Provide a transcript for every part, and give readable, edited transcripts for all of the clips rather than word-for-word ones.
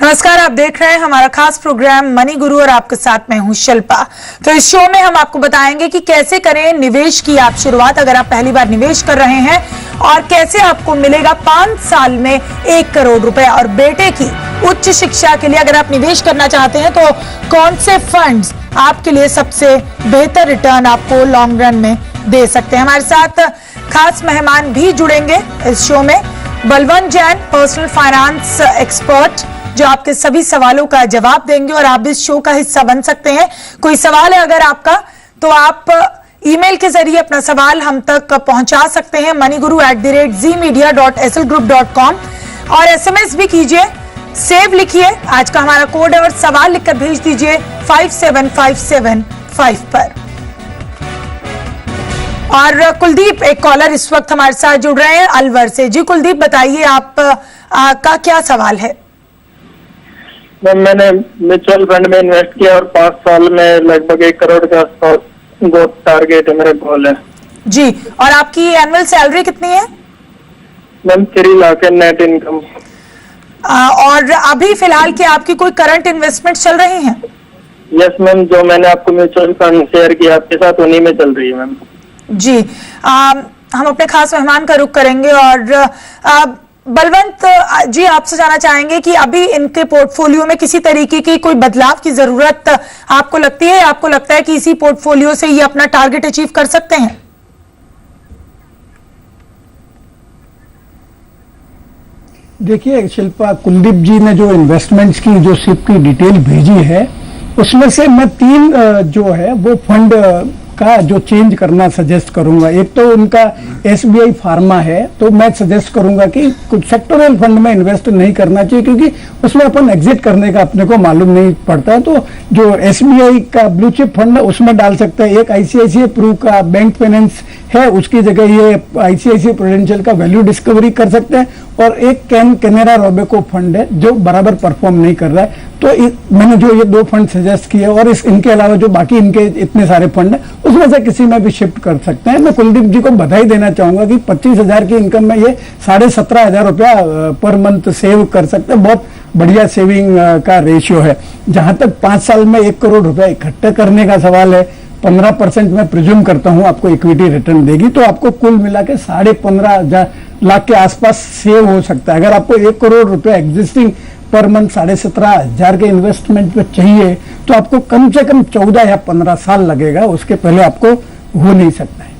नमस्कार, आप देख रहे हैं हमारा खास प्रोग्राम मनी गुरु और आपके साथ मैं हूं शिल्पा। तो इस शो में हम आपको बताएंगे कि कैसे करें निवेश की आप शुरुआत अगर आप पहली बार निवेश कर रहे हैं, और कैसे आपको मिलेगा 5 साल में 1 करोड़ रुपए। और बेटे की उच्च शिक्षा के लिए अगर आप निवेश करना चाहते हैं तो कौन से फंड्स आपके लिए सबसे बेहतर रिटर्न आपको लॉन्ग रन में दे सकते हैं। हमारे साथ खास मेहमान भी जुड़ेंगे इस शो में। Balwant Jain, personal finance expert, जो आपके सभी सवालों का जवाब देंगे और आप इस शो का हिस्सा बन सकते हैं। कोई सवाल है अगर आपका तो आप ईमेल के जरिए अपना सवाल हम तक पहुंचा सकते हैं moneyguru@zmedia.slgroup.com, और SMS भी कीजिए, सेव लिखिए आज का हमारा कोड है और सवाल लिखकर भेज दीजिए 57575 पर। और कुलदीप, एक कॉलर इस वक्त हमारे साथ जुड़ रहे हैं अलवर से। जी कुलदीप, बताइए आप का क्या सवाल है। मैंने म्यूचुअल फंड में इन्वेस्ट किया और 5 साल में लगभग 1 करोड़ का टारगेट है, मेरा गोल है जी। और आपकी एनुअल सैलरी कितनी है? मैम 3 लाख है नेट इनकम। और अभी फिलहाल क्या आपकी कोई करंट इन्वेस्टमेंट चल रही हैं? यस मैम, जो मैंने आपको म्यूचुअल फंड शेयर किया आपके साथ उन्हीं में चल रही है मैम जी। हम अपने खास मेहमान का रुख करेंगे और बलवंत जी, आपसे जानना चाहेंगे कि अभी इनके पोर्टफोलियो में किसी तरीके की कोई बदलाव की जरूरत आपको लगती है? आपको लगता है कि इसी पोर्टफोलियो से ये अपना टारगेट अचीव कर सकते हैं? देखिए शिल्पा, कुलदीप जी ने जो इन्वेस्टमेंट्स की जो सिप की डिटेल भेजी है उसमें से मैं 3 जो है वो फंड का जो चेंज करना सजेस्ट करूंगा। एक तो उनका SBI फार्मा है, तो मैं सजेस्ट करूंगा कि कुछ सेक्टोरल फंड में इन्वेस्ट नहीं करना चाहिए, क्योंकि उसमें अपन एग्जिट करने का अपने को मालूम नहीं पड़ता है। तो जो SBI का ब्लू चिप फंड है उसमें डाल सकते हैं। एक ICICI प्रू का बैंक फाइनेंस है, उसकी जगह ये ICICI प्रूडेंशियल का वैल्यू डिस्कवरी कर सकते हैं। और एक कैनरा रोबेको फंड है जो बराबर परफॉर्म नहीं कर रहा है। तो मैंने जो ये 2 फंड सजेस्ट किए, और इनके अलावा जो बाकी इनके इतने सारे फंड है उसमें से किसी में भी शिफ्ट कर सकते हैं। मैं कुलदीप जी को बधाई देना चाहूंगा कि 25,000 की इनकम में ये 17,500 रुपया पर मंथ सेव कर सकते हैं। बहुत बढ़िया सेविंग का रेशियो है। जहां तक 5 साल में 1 करोड़ रुपया इकट्ठे करने का सवाल है, 15% मैं प्रिज्यूम करता हूं आपको इक्विटी रिटर्न देगी, तो आपको कुल मिला के 15.5 लाख के आसपास सेव हो सकता है। अगर आपको 1 करोड़ रुपया एग्जिस्टिंग पर मंथ 17,500 के इन्वेस्टमेंट पे चाहिए तो आपको कम से कम 14 या 15 साल लगेगा, उसके पहले आपको हो नहीं सकता है।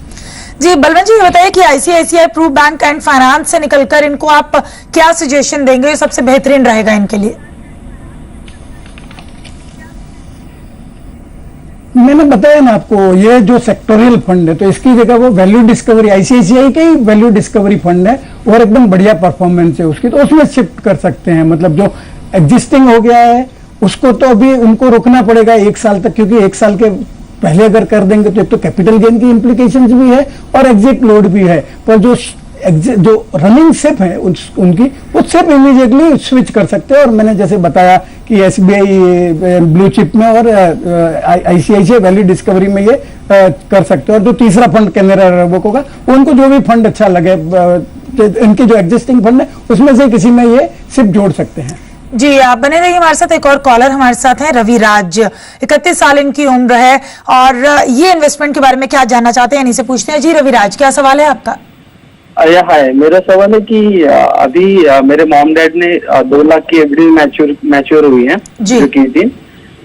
जी बलवंत जी, बताइए कि ICICI Pru bank and finance से निकलकर इनको आप क्या सजेशन देंगे, सबसे बेहतरीन रहेगा इनके लिए? मैंने बताया ना आपको, ये जो सेक्टोरियल फंड है तो इसकी जगह वो वैल्यू डिस्कवरी, ICICI के ही वैल्यू डिस्कवरी फंड है और एकदम बढ़िया परफॉर्मेंस है उसकी, तो उसमें शिफ्ट कर सकते हैं। मतलब जो एग्जिस्टिंग हो गया है उसको तो अभी उनको रोकना पड़ेगा 1 साल तक, क्योंकि 1 साल के पहले अगर कर देंगे तो एक तो कैपिटल गेन की इम्प्लीकेशंस भी है और एग्जिट लोड भी है। पर जो रनिंग सिप है उनकी वो सिप इमीडिएटली स्विच कर सकते हैं। और मैंने जैसे बताया कि SBI ब्लू चिप में और ICICI वैल्यू डिस्कवरी में ये कर सकते हैं। और जो तीसरा फंड कैनरा रोबेको का, उनको जो भी फंड अच्छा लगे, इनके जो एग्जिस्टिंग फंड है उसमें से किसी में ये सिप जोड़ सकते हैं। जी, आप बने रहिए हमारे साथ। एक और कॉलर हमारे साथ है रविराज, 31 साल इनकी उम्र है और ये इन्वेस्टमेंट के बारे में क्या जानना चाहते हैं, इन्हीं से पूछते हैं। जी रविराज, क्या सवाल है आपका? हाय, मेरा सवाल है कि अभी मेरे मॉम डैड ने 2 लाख की एफडी मैच्योर हुई है जो की थी,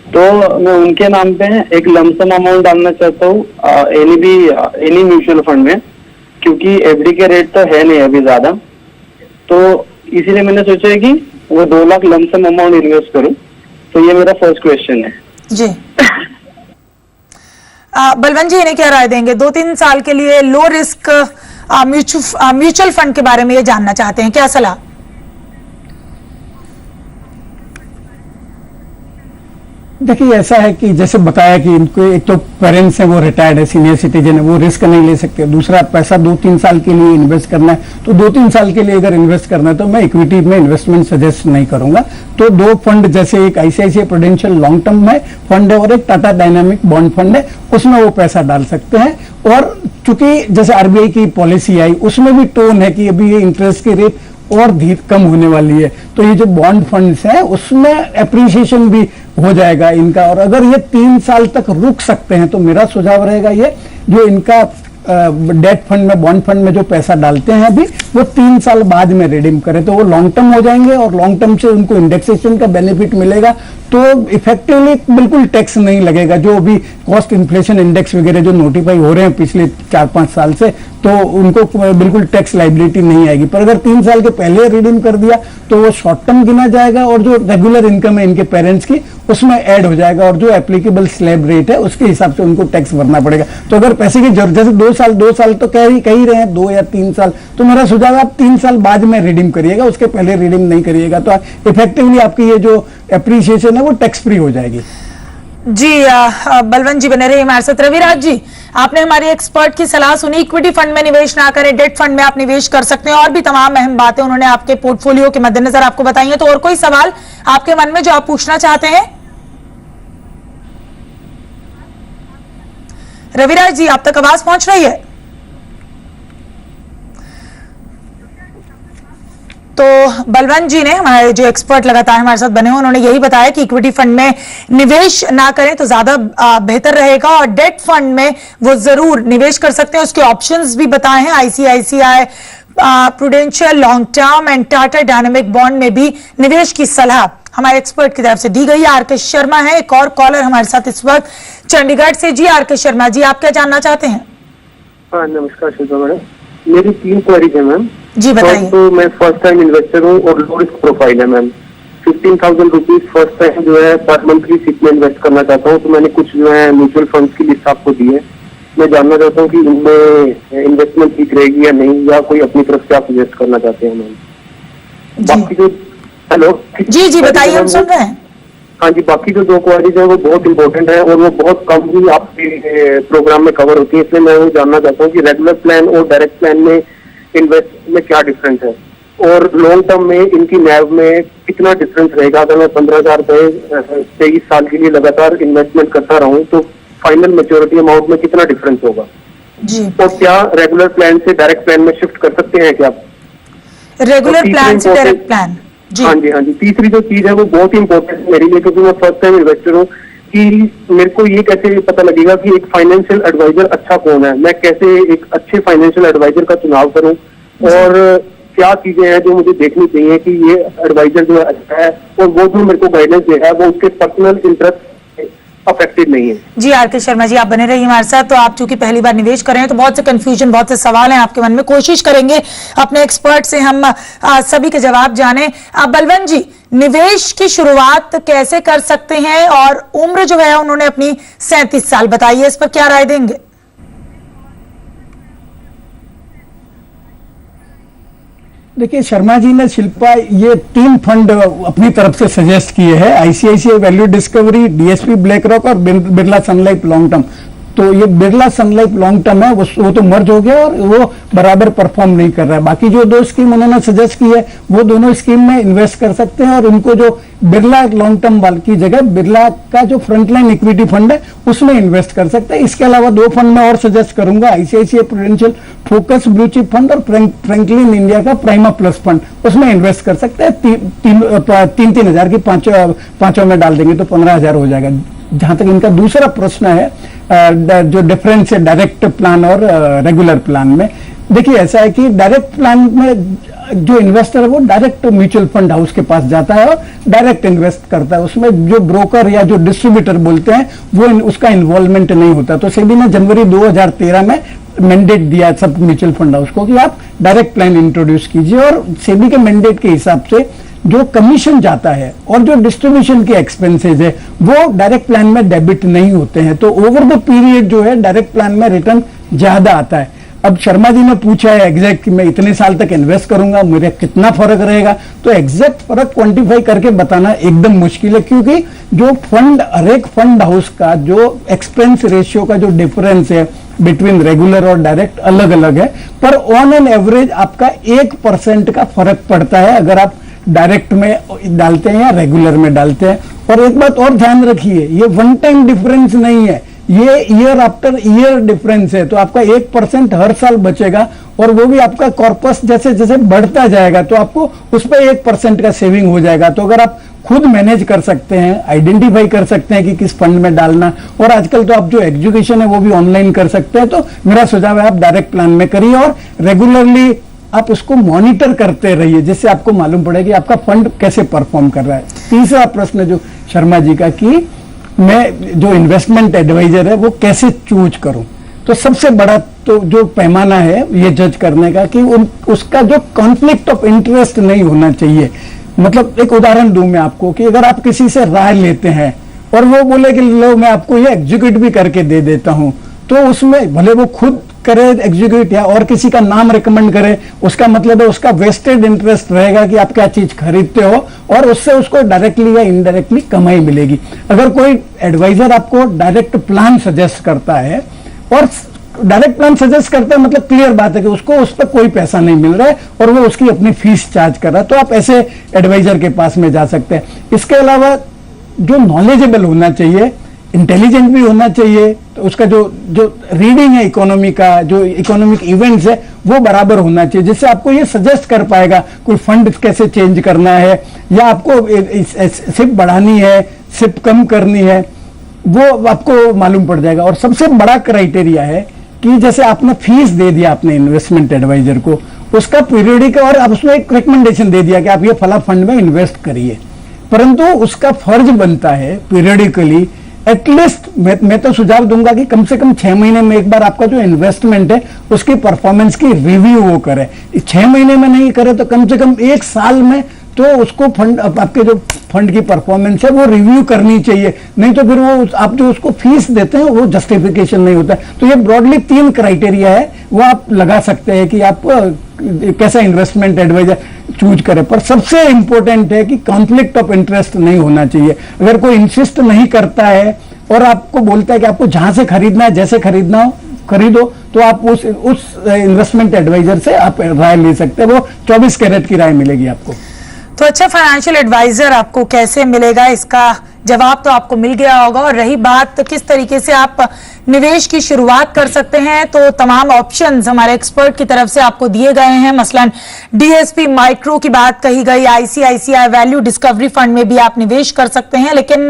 तो मैं उनके नाम पे एक लमसम अमाउंट डालना चाहता हूँ एनी म्यूचुअल फंड में, क्योंकि एफडी के रेट तो है नहीं अभी ज्यादा, तो इसीलिए मैंने सोचा है कि वो 2 लाख लमसम अमाउंट इन्वेस्ट करूं। तो ये मेरा फर्स्ट क्वेश्चन है जी। बलवंत जी, इन्हें क्या राय देंगे? 2-3 साल के लिए लो रिस्क म्यूचुअल फंड के बारे में ये जानना चाहते हैं, क्या सलाह? देखिए ऐसा है कि जैसे बताया कि इनको एक तो पेरेंट्स हैं वो रिटायर्ड है, सीनियर सिटीजन है, वो रिस्क नहीं ले सकते। दूसरा, पैसा 2-3 साल के लिए इन्वेस्ट करना है, तो 2-3 साल के लिए अगर इन्वेस्ट करना है तो मैं इक्विटी में इन्वेस्टमेंट सजेस्ट नहीं करूंगा। तो 2 फंड, जैसे एक ICICI प्रूडेंशियल लॉन्ग टर्म में फंड है और एक टाटा डायनामिक बॉन्ड फंड है, उसमें वो पैसा डाल सकते हैं। और चूंकि जैसे RBI की पॉलिसी आई उसमें भी टोन है कि अभी ये इंटरेस्ट की रेट और कम होने वाली है। तो ये जो बॉन्ड फंड्स हैं उसमें एप्रिसिएशन भी हो जाएगा इनका, और अगर ये 3 साल तक रुक सकते हैं तो मेरा सुझाव रहेगा ये जो इनका डेट फंड में, बॉन्ड फंड में जो पैसा डालते हैं अभी, वो 3 साल बाद में रिडीम करें तो वो लॉन्ग टर्म हो जाएंगे, और लॉन्ग टर्म से उनको इंडेक्सेशन का बेनिफिट मिलेगा, तो इफेक्टिवली बिल्कुल टैक्स नहीं लगेगा। जो अभी कॉस्ट इन्फ्लेशन इंडेक्स वगैरह जो नोटिफाई हो रहे हैं पिछले 4-5 साल से, तो उनको बिल्कुल टैक्स लाइबिलिटी नहीं आएगी। पर अगर 3 साल के पहले रिडीम कर दिया तो वो शॉर्ट टर्म गिना जाएगा, और जो रेगुलर इनकम है इनके पेरेंट्स की उसमें ऐड हो जाएगा, और जो एप्लीकेबल स्लैब रेट है उसके हिसाब से उनको टैक्स भरना पड़ेगा। तो अगर पैसे की जरूरत, जैसे 2 साल तो कह ही रहे हैं, 2 या 3 साल, तो मेरा सुझाव आप 3 साल बाद में रिडीम करिएगा, उसके पहले रिडीम नहीं करिएगा, तो इफेक्टिवली आपकी ये जो एप्रिसिएशन है वो टैक्स फ्री हो जाएगी। जी बलवंत जी बने रहे हमारे साथ। रविराज जी, आपने हमारी एक्सपर्ट की सलाह सुनी, इक्विटी फंड में निवेश ना करें, डेट फंड में आप निवेश कर सकते हैं, और भी तमाम अहम बातें उन्होंने आपके पोर्टफोलियो के मद्देनजर आपको बताई हैं। तो और कोई सवाल आपके मन में जो आप पूछना चाहते हैं? रविराज जी, आप तक आवाज पहुंच रही है? तो बलवंत जी ने, हमारे जो एक्सपर्ट लगातार हमारे साथ बने हुए, उन्होंने यही बताया कि इक्विटी फंड में निवेश ना करें तो ज्यादा बेहतर रहेगा, और डेट फंड में वो जरूर निवेश कर सकते हैं। उसके ऑप्शंस भी बताए हैं, ICICI prudential long term and Tata dynamic bond में भी निवेश की सलाह हमारे एक्सपर्ट की तरफ से दी गई। आर के शर्मा है एक और कॉलर हमारे साथ इस वक्त चंडीगढ़ से। जी आर के शर्मा जी, आप क्या जानना चाहते हैं? हाँ नमस्कार शिल्पा मैडम, मेरी 3 क्वेरीज है मैम। जी बताइए। तो मैं फर्स्ट टाइम इन्वेस्टर हूँ और लो रिस्क प्रोफाइल है मैम। 15,000 रुपीज फर्स्ट टाइम जो है पर मंथली सिप में इन्वेस्ट करना चाहता हूँ। तो मैंने कुछ जो है म्यूचुअल फंड्स की लिस्ट आपको दी है, मैं जानना चाहता हूँ कि इनमें इन्वेस्टमेंट ठीक रहेगी या नहीं, या कोई अपनी तरफ से आप सजेस्ट करना चाहते हैं मैम। बाकी जो हेलो जी बताइए, हम सुन रहे हैं। हाँ जी, बाकी जो 2 क्वेरीज है वो बहुत इंपॉर्टेंट है और वो बहुत कम ही आपके प्रोग्राम में कवर होती है, इसलिए मैं वो जानना चाहता हूँ कि रेगुलर प्लान और डायरेक्ट प्लान में इन्वेस्ट में क्या डिफरेंस है, और लॉन्ग टर्म में इनकी नैव में कितना डिफरेंस रहेगा। अगर मैं 15,000 रुपए 23 साल के लिए लगातार इन्वेस्टमेंट करता रहूं तो फाइनल मैच्योरिटी अमाउंट में कितना डिफरेंस होगा जी, और क्या रेगुलर प्लान से डायरेक्ट प्लान में शिफ्ट कर सकते हैं क्या? रेगुलर प्लान से डायरेक्ट प्लान? हाँ जी हाँ जी। तीसरी जो चीज है वो बहुत ही इंपॉर्टेंट है मेरे लिए, क्योंकि मैं फर्स्ट टाइम इन्वेस्टर हूँ, कि मेरे को ये कैसे पता लगेगा कि एक फाइनेंशियल एडवाइजर अच्छा कौन है, मैं कैसे एक अच्छे फाइनेंशियल एडवाइजर का चुनाव करूं, और क्या चीजें हैं जो मुझे देखनी चाहिए कि ये एडवाइजर जो है अच्छा है, और वो जो मेरे को गाइडेंस दे रहा है वो उसके पर्सनल इंटरेस्ट अफेक्टेड नहीं है। जी आर के शर्मा जी, आप बने रहिए हमारे साथ। तो आप चूंकि पहली बार निवेश कर रहे हैं तो बहुत से कंफ्यूजन, बहुत से सवाल हैं आपके मन में, कोशिश करेंगे अपने एक्सपर्ट से हम सभी के जवाब जाने। बलवंत जी, निवेश की शुरुआत कैसे कर सकते हैं, और उम्र जो है उन्होंने अपनी 37 साल बताई है, इस पर क्या राय देंगे? देखिए शर्मा जी ने, शिल्पा, ये 3 फंड अपनी तरफ से सजेस्ट किए हैं, ICICI value discovery, DSP black rock और बिरला सन लाइफ लॉन्ग टर्म। तो ये बिरला सन लाइफ लॉन्ग टर्म है वो तो मर्ज हो गया और वो बराबर परफॉर्म नहीं कर रहा है। बाकी जो 2 स्कीम उन्होंने सजेस्ट की है वो दोनों स्कीम में इन्वेस्ट कर सकते हैं, और उनको जो बिरला लॉन्ग टर्म वाल की जगह बिरला का जो फ्रंटलाइन इक्विटी फंड है उसमें इन्वेस्ट कर सकते हैं। इसके अलावा 2 फंड मैं और सजेस्ट करूंगा, ICICI prudential focus blue chip fund और फ्रैंकलिन इंडिया का प्राइमा प्लस फंड, उसमें इन्वेस्ट कर सकते हैं। 3-3 हजार की पांचों में डाल देंगे तो 15,000 हो जाएगा। जहां तक इनका दूसरा प्रश्न है, जो डिफरेंस है डायरेक्ट प्लान और रेगुलर प्लान में, देखिए ऐसा है कि डायरेक्ट प्लान में जो इन्वेस्टर है वो डायरेक्ट म्यूचुअल फंड हाउस के पास जाता है और डायरेक्ट इन्वेस्ट करता है, उसमें जो ब्रोकर या जो डिस्ट्रीब्यूटर बोलते हैं वो उसका इन्वॉल्वमेंट नहीं होता। तो सेबी ने जनवरी 2013 में मैंडेट दिया सब म्यूचुअल फंड हाउस को कि आप डायरेक्ट प्लान इंट्रोड्यूस कीजिए, और सेबी के मैंडेट के हिसाब से जो कमीशन जाता है और जो डिस्ट्रीब्यूशन के एक्सपेंसेस है वो डायरेक्ट प्लान में डेबिट नहीं होते हैं। तो ओवर द पीरियड जो है डायरेक्ट प्लान में रिटर्न ज्यादा आता है। अब शर्मा जी ने पूछा है एग्जैक्ट कि मैं इतने साल तक इन्वेस्ट करूंगा, मुझे कितना फर्क रहेगा, तो एग्जैक्ट फर्क क्वांटिफाई करके बताना एकदम मुश्किल है, क्योंकि जो फंड, हर एक फंड हाउस का जो एक्सपेंस रेशियो का जो डिफरेंस है बिटवीन रेगुलर और डायरेक्ट अलग अलग है, पर ऑन एन एवरेज आपका 1% का फर्क पड़ता है अगर आप डायरेक्ट में डालते हैं या रेगुलर में डालते हैं। और एक बात और ध्यान रखिए, ये वन टाइम डिफरेंस नहीं है, ये ईयर आफ्टर ईयर डिफरेंस है, तो आपका 1% हर साल बचेगा और वो भी आपका कॉर्पस जैसे जैसे बढ़ता जाएगा तो आपको उस पर 1% का सेविंग हो जाएगा। तो अगर आप खुद मैनेज कर सकते हैं, आइडेंटिफाई कर सकते हैं कि किस फंड में डालना, और आजकल तो आप जो एजुकेशन है वो भी ऑनलाइन कर सकते हैं, तो मेरा सुझाव है आप डायरेक्ट प्लान में करिए और रेगुलरली आप उसको मॉनिटर करते रहिए, जिससे आपको मालूम पड़े कि आपका फंड कैसे परफॉर्म कर रहा है। तीसरा प्रश्न जो शर्मा जी का कि मैं जो इन्वेस्टमेंट एडवाइजर है वो कैसे चूज करूं, तो सबसे बड़ा तो जो पैमाना है ये जज करने का कि उसका जो कॉन्फ्लिक्ट ऑफ इंटरेस्ट नहीं होना चाहिए। मतलब एक उदाहरण दूं मैं आपको कि अगर आप किसी से राय लेते हैं और वो बोले कि लो मैं आपको ये एग्जीक्यूट भी करके दे देता हूं, तो उसमें भले वो खुद करे एग्जीक्यूट या और किसी का नाम रिकमेंड करे, उसका मतलब है उसका वेस्टेड इंटरेस्ट रहेगा कि आप क्या चीज खरीदते हो और उससे उसको डायरेक्टली या इनडायरेक्टली कमाई मिलेगी। अगर कोई एडवाइजर आपको डायरेक्ट प्लान सजेस्ट करता है और डायरेक्ट प्लान सजेस्ट करता है मतलब क्लियर बात है कि उसको उस पर कोई पैसा नहीं मिल रहा है और वो उसकी अपनी फीस चार्ज कर रहा है, तो आप ऐसे एडवाइजर के पास में जा सकते हैं। इसके अलावा जो नॉलेजेबल होना चाहिए, इंटेलिजेंट भी होना चाहिए, तो उसका जो रीडिंग है इकोनॉमी का, जो इकोनॉमिक इवेंट्स है वो बराबर होना चाहिए, जिससे आपको ये सजेस्ट कर पाएगा कोई फंड कैसे चेंज करना है या आपको सिप बढ़ानी है, सिप कम करनी है, वो आपको मालूम पड़ जाएगा। और सबसे बड़ा क्राइटेरिया है कि जैसे आपने फीस दे दिया अपने इन्वेस्टमेंट एडवाइजर को, उसका पीरियडिक और आप उसमें एक रिकमेंडेशन दे दिया कि आप ये फला फंड में इन्वेस्ट करिए, परंतु उसका फर्ज बनता है पीरियडिकली एटलीस्ट मैं तो सुझाव दूंगा कि कम से कम 6 महीने में एक बार आपका जो इन्वेस्टमेंट है उसकी परफॉर्मेंस की रिव्यू वो करे। 6 महीने में नहीं करे तो कम से कम 1 साल में तो उसको फंड, आपके जो फंड की परफॉर्मेंस है वो रिव्यू करनी चाहिए, नहीं तो फिर वो आप जो उसको फीस देते हैं वो जस्टिफिकेशन नहीं होता। तो ये ब्रॉडली 3 क्राइटेरिया है, वो आप लगा सकते हैं कि आप कैसा इन्वेस्टमेंट एडवाइजर चूज करें। पर सबसे इंपॉर्टेंट है कि कॉन्फ्लिक्ट ऑफ इंटरेस्ट नहीं होना चाहिए। अगर कोई इंसिस्ट नहीं करता है और आपको बोलता है कि आपको जहां से खरीदना है, जैसे खरीदना हो खरीदो, तो आप उस इन्वेस्टमेंट एडवाइजर से आप राय ले सकते हैं, वो 24 कैरेट की राय मिलेगी आपको। तो अच्छा फाइनेंशियल एडवाइजर आपको कैसे मिलेगा, इसका जवाब तो आपको मिल गया होगा। और रही बात किस तरीके से आप निवेश की शुरुआत कर सकते हैं, तो तमाम ऑप्शंस हमारे एक्सपर्ट की तरफ से आपको दिए गए हैं। मसलन डीएसपी माइक्रो की बात कही गई, आईसीआईसीआई वैल्यू डिस्कवरी फंड में भी आप निवेश कर सकते हैं, लेकिन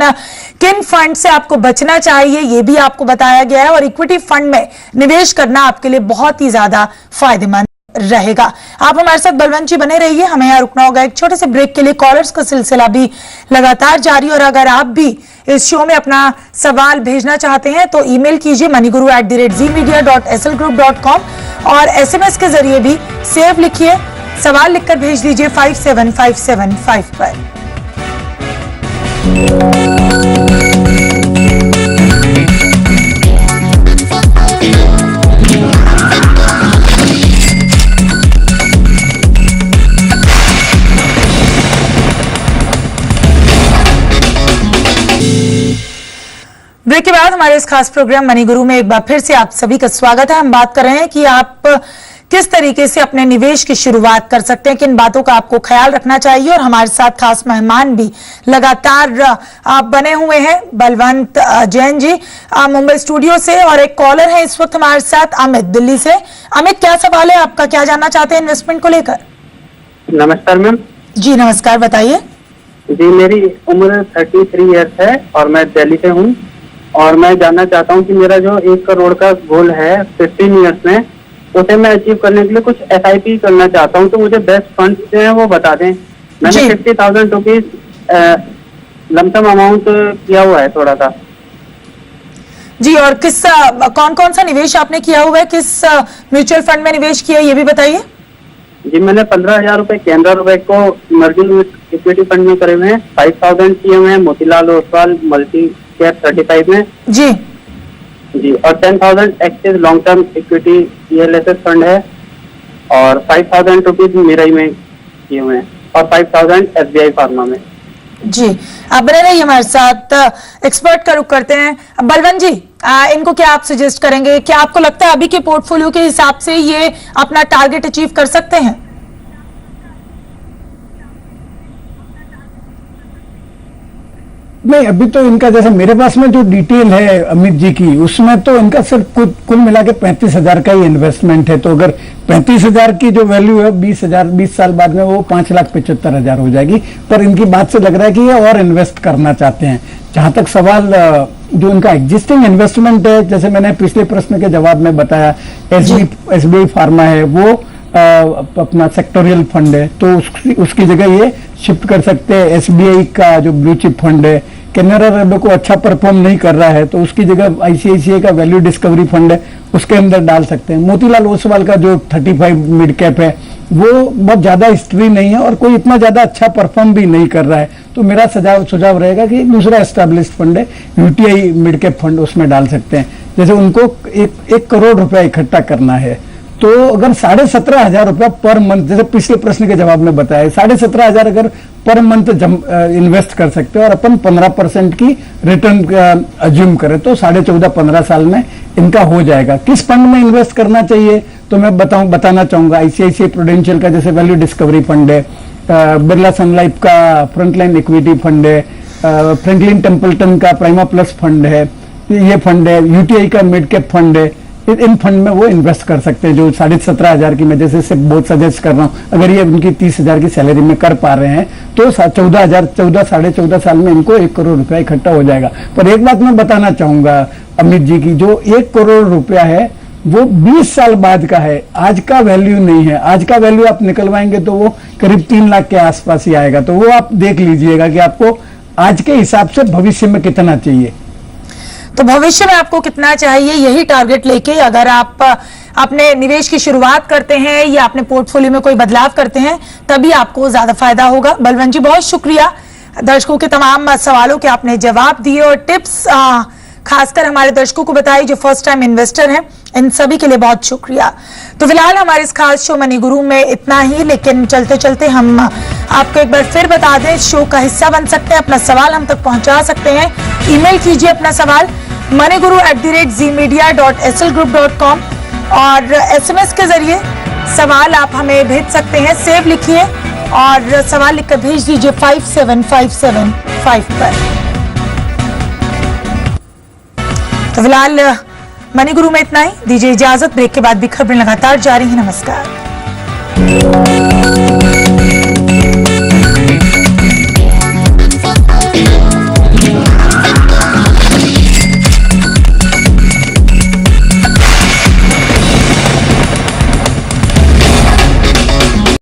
किन फंड से आपको बचना चाहिए ये भी आपको बताया गया है। और इक्विटी फंड में निवेश करना आपके लिए बहुत ही ज्यादा फायदेमंद रहेगा। आप हमारे साथ बलवंत जी बने रहिए, हमें यहाँ रुकना होगा एक छोटे से ब्रेक के लिए। कॉलर्स का सिलसिला भी लगातार जारी, और अगर आप भी इस शो में अपना सवाल भेजना चाहते हैं तो ईमेल कीजिए moneyGuru@zmedia.slgroup.com और एसएमएस के जरिए भी सेव लिखिए, सवाल लिखकर भेज दीजिए 57575 पर। ब्रेक के बाद हमारे इस खास प्रोग्राम मनी गुरु में एक बार फिर से आप सभी का स्वागत है। हम बात कर रहे हैं कि आप किस तरीके से अपने निवेश की शुरुआत कर सकते हैं, किन बातों का आपको ख्याल रखना चाहिए। और हमारे साथ खास मेहमान भी लगातार आप बने हुए हैं, बलवंत जैन जी मुंबई स्टूडियो से, और एक कॉलर है इस वक्त हमारे साथ अमित दिल्ली से। अमित, क्या सवाल है आपका, क्या जानना चाहते हैं इन्वेस्टमेंट को लेकर? नमस्कार मैम। जी नमस्कार, बताइए। जी, मेरी उम्र 33 ईयर्स है और मैं दिल्ली से हूँ, और मैं जानना चाहता हूँ कि मेरा जो 1 करोड़ का गोल है 15 ईयर्स में, उसे मैं अचीव करने के लिए कुछ SIP करना चाहता हूँ, तो मुझे बेस्ट फंड जो है वो बता दें। मैंने 50,000 रुपीज लमसम अमाउंट किया हुआ है थोड़ा सा। जी, और किस कौन कौन सा निवेश आपने किया हुआ है, किस म्यूचुअल फंड में निवेश किया है ये भी बताइए। जी, मैंने 15,000 रुपए केनरा रुपए को इमर्जिंग इक्विटी फंड में करे हुए हैं, 5,000 किए हुए हैं मोतीलाल ओसवाल मल्टी कैप 35 में जी, और 10,000 axis long term equity ELSS fund है, और 5,000 रुपीज मिराई में किए हुए हैं, और 5,000 SBI फार्मा में। जी, आप बने रहिए हमारे साथ, एक्सपर्ट का रुख करते हैं। बलवंत जी, इनको क्या आप सजेस्ट करेंगे, क्या आपको लगता है अभी के पोर्टफोलियो के हिसाब से ये अपना टारगेट अचीव कर सकते हैं? नहीं, अभी तो इनका जैसे मेरे पास में जो डिटेल है अमित जी की, उसमें तो इनका सिर्फ कुल मिला के 35,000 का ही इन्वेस्टमेंट है। तो अगर 35,000 की जो वैल्यू है 20 साल बाद में वो 5,75,000 हो जाएगी। पर इनकी बात से लग रहा है कि ये और इन्वेस्ट करना चाहते हैं। जहां तक सवाल जो इनका एग्जिस्टिंग इन्वेस्टमेंट है, जैसे मैंने पिछले प्रश्न के जवाब में बताया, SBI फार्मा है, वो अपना सेक्टोरियल फंड है, तो उसकी जगह ये शिफ्ट कर सकते हैं। SBI का जो ब्लू चिप फंड है, कैनरा रेबो को अच्छा परफॉर्म नहीं कर रहा है, तो उसकी जगह ICICI का वैल्यू डिस्कवरी फंड है, उसके अंदर डाल सकते हैं। मोतीलाल ओसवाल का जो 35 मिड कैप है, वो बहुत ज्यादा हिस्ट्री नहीं है और कोई इतना ज्यादा अच्छा परफॉर्म भी नहीं कर रहा है, तो मेरा सुझाव रहेगा कि दूसरा एस्टेब्लिश्ड फंड है UTI मिड कैप फंड, उसमें डाल सकते हैं। जैसे उनको 1 करोड़ रुपया इकट्ठा करना है, तो अगर 17,500 रुपया पर मंथ, जैसे पिछले प्रश्न के जवाब में बताया, 17,500 अगर पर मंथ इन्वेस्ट कर सकते हो और अपन 15% की रिटर्न अज्यूम करें, तो 14.5-15 साल में इनका हो जाएगा। किस फंड में इन्वेस्ट करना चाहिए तो मैं बताना चाहूंगा। ICICI प्रूडेंशियल का जैसे वैल्यू डिस्कवरी फंड है, बिरला सन लाइफ का फ्रंटलाइन इक्विटी फंड है, फ्रैंकलिन टेम्पल्टन का प्राइमा प्लस फंड है, ये फंड है, UTI का मिड कैप फंड है। इन फंड में वो इन्वेस्ट कर सकते हैं, जो 17,500 की मैं जैसे बहुत सजेस्ट कर रहा हूँ। अगर ये उनकी 30,000 की सैलरी में कर पा रहे हैं तो 14,000 साल में इनको 1 करोड़ रुपया इकट्ठा हो जाएगा। पर एक बात मैं बताना चाहूंगा अमित जी की, जो 1 करोड़ रुपया है वो 20 साल बाद का है, आज का वैल्यू नहीं है। आज का वैल्यू आप निकलवाएंगे तो वो करीब 3 लाख के आसपास ही आएगा। तो वो आप देख लीजिएगा कि आपको आज के हिसाब से भविष्य में कितना चाहिए। तो भविष्य में आपको कितना चाहिए, यही टारगेट लेके अगर आप अपने निवेश की शुरुआत करते हैं या अपने पोर्टफोलियो में कोई बदलाव करते हैं, तभी आपको ज्यादा फायदा होगा। बलवंत जी, बहुत शुक्रिया दर्शकों के तमाम सवालों के आपने जवाब दिए और टिप्स खासकर हमारे दर्शकों को बताई जो फर्स्ट टाइम इन्वेस्टर हैं, इन सभी के लिए बहुत शुक्रिया। तो फिलहाल हमारे इस खास शो मनी गुरु में इतना ही, लेकिन चलते चलते हम आपको एक बार फिर बता दें, शो का हिस्सा बन सकते हैं, अपना सवाल हम तक पहुंचा सकते हैं। ईमेल कीजिए अपना सवाल moneyguru@zmedia.slgroup.com और SMS के जरिए सवाल आप हमें भेज सकते हैं। सेव लिखिए और सवाल लिखकर भेज दीजिए 57575 पर। तो फिलहाल मनी गुरु में इतना ही, दीजिए इजाजत। ब्रेक के बाद भी खबरें लगातार जारी हैं। नमस्कार।